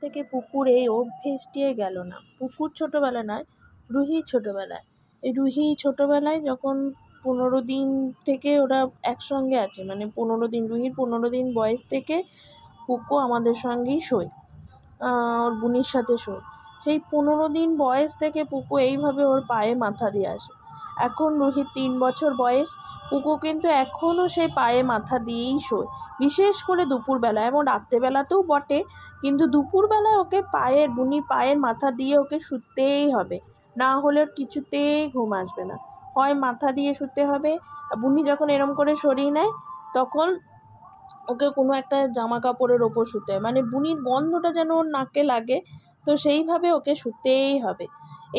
থেকে পুকুরে অভ্যেসটি গেল না। পুকুর ছোটোবেলা নয়, রুহি ছোটোবেলায়। এই রুহি ছোটোবেলায় যখন 15 দিন থেকে ওরা একসঙ্গে আছে, মানে 15 দিন, রুহির 15 দিন বয়স থেকে পুকু আমাদের সঙ্গেই শোয়, ওর বুনির সাথে শোয়। সেই 15 দিন বয়স থেকে পুকু এইভাবে ওর পায়ে মাথা দিয়ে আসে। এখন রুহির 3 বছর বয়স, পুকু কিন্তু এখনও সেই পায়ে মাথা দিয়েই শোয়, বিশেষ করে দুপুরবেলা এবং রাত্রেবেলাতেও বটে, কিন্তু দুপুরবেলায় ওকে বুনির পায়ের মাথা দিয়ে ওকে শুতেই হবে, না হলে কিছুতেই ঘুম আসবে না। হয় মাথা দিয়ে শুতে হবে, বুনি যখন এরম করে সরিয়ে নেয় তখন ওকে কোনো একটা জামা কাপড়ের ওপর শুতে হয়, মানে বুনির গন্ধটা যেন ওর নাকে লাগে, তো সেইভাবে ওকে শুতেই হবে।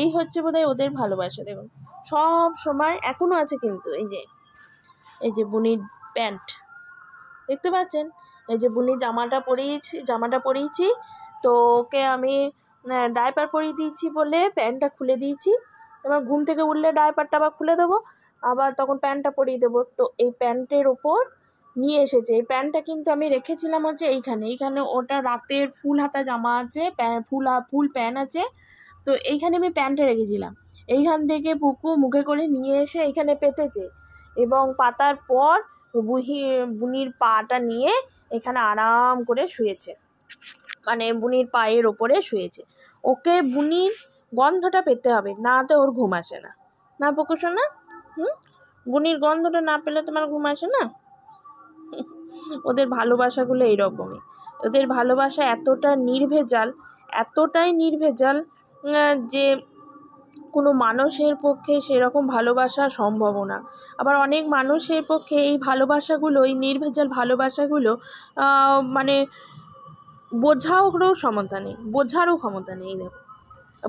এই হচ্ছে বোধহয় ওদের ভালোবাসা। দেখুন সব সময় এখনও আছে, কিন্তু এই যে বুনির প্যান্ট দেখতে পাচ্ছেন, এই যে বুনির জামাটা পরিয়েছি, তো ওকে আমি ডাইপার পরিয়ে দিয়েছি বলে প্যান্টটা খুলে দিয়েছি। এবার ঘুম থেকে উঠলে ডাইপারটা আবার খুলে দেবো, আবার তখন প্যান্টটা পরিয়ে দেবো। তো এই প্যান্টের ওপর নিয়ে এসেছে, এই প্যান্টটা কিন্তু আমি রেখেছিলাম হচ্ছে এইখানে ওটা রাতের ফুল হাতা জামা আছে, ফুল প্যান্ট আছে, তো এইখানে আমি প্যান্টটা রেখেছিলাম। এইখান থেকে পুকু মুখে করে নিয়ে এসে এইখানে পেতেছে, এবং পাতার পর বুনির পাটা নিয়ে এখানে আরাম করে শুয়েছে, মানে বুনির পায়ের ওপরে শুয়েছে। ওকে বুনির গন্ধটা পেতে হবে, না তো ওর ঘুম আসে না, না পুকু শোনা? বুনির গন্ধটা না পেলে তোমার ঘুম আসে না? ওদের ভালোবাসাগুলো এইরকমই। ওদের ভালোবাসা এতটাই নির্ভেজাল যে কোনো মানুষের পক্ষে সেরকম ভালোবাসা সম্ভব না। আবার অনেক মানুষের পক্ষে এই ভালোবাসাগুলো, এই নির্ভেজাল ভালোবাসাগুলো মানে বোঝারও ক্ষমতা নেই। দেখো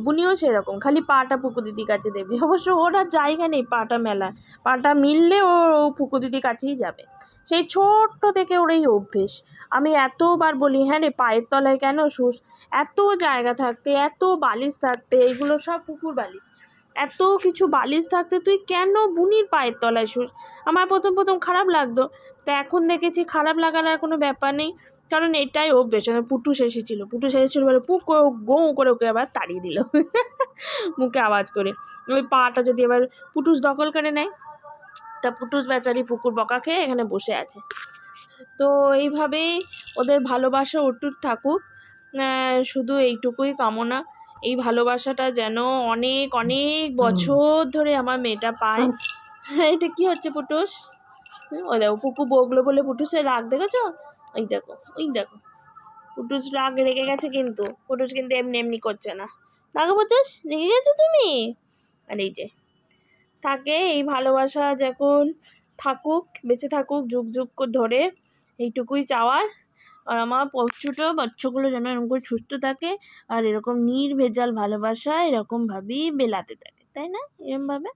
বুনিও সেরকম, খালি পাটা পুকু দিদির কাছে দেবে, অবশ্য ওর আর জায়গা নেই পাটা মেলার, পাটা মিললে ও পুকু দিদির কাছেই যাবে। সেই ছোট্ট থেকে ওর এই অভ্যেস। আমি এতবার বলি, হ্যাঁ রে পায়ের তলায় কেন শুস, এত জায়গা থাকতে, এত বালিশ থাকতে, এগুলো সব পুকুর বালিশ, এত কিছু বালিশ থাকতে তুই কেন বুনির পায়ের তলায় শুস? আমার প্রথম খারাপ লাগতো, তা এখন দেখেছি খারাপ লাগার আর কোনো ব্যাপার নেই, কারণ এটাই অভ্যেস। পুটুস এসেছিলো বলে গৌ করে ওকে আবার তাড়িয়ে দিল মুখে আওয়াজ করে। ওই পাটা যদি এবার পুটুস দখল করে নেয়, তা পুটুস বেচারি পুকুর বকা খেয়ে এখানে বসে আছে। তো এইভাবেই ওদের ভালোবাসা অটুট থাকুক, শুধু এইটুকুই কামনা। এই ভালোবাসাটা যেন অনেক অনেক বছর ধরে আমার মেয়েটা পায়। এটা কি হচ্ছে পুটুস? ওই দেখো পুকু বগলো বলে পুটুসের রাগ দেখেছো? ওই দেখো পুটুস রেগে গেছে, কিন্তু পুটুস কিন্তু এমনি করছে না। দেখো পুটুস রেগে গেছো তুমি? আর এই যে থাকে এই ভালোবাসা, যখন থাকুক, বেঁচে থাকুক যুগ যুগ ধরে, এইটুকুই চাওয়ার। আর আমার ছোটো বাচ্চাগুলো যেন এরকম করে সুস্থ থাকে, আর এরকম নির্ভেজাল ভালোবাসা এরকমভাবেই বেলাতে থাকে, তাই না? এরকমভাবে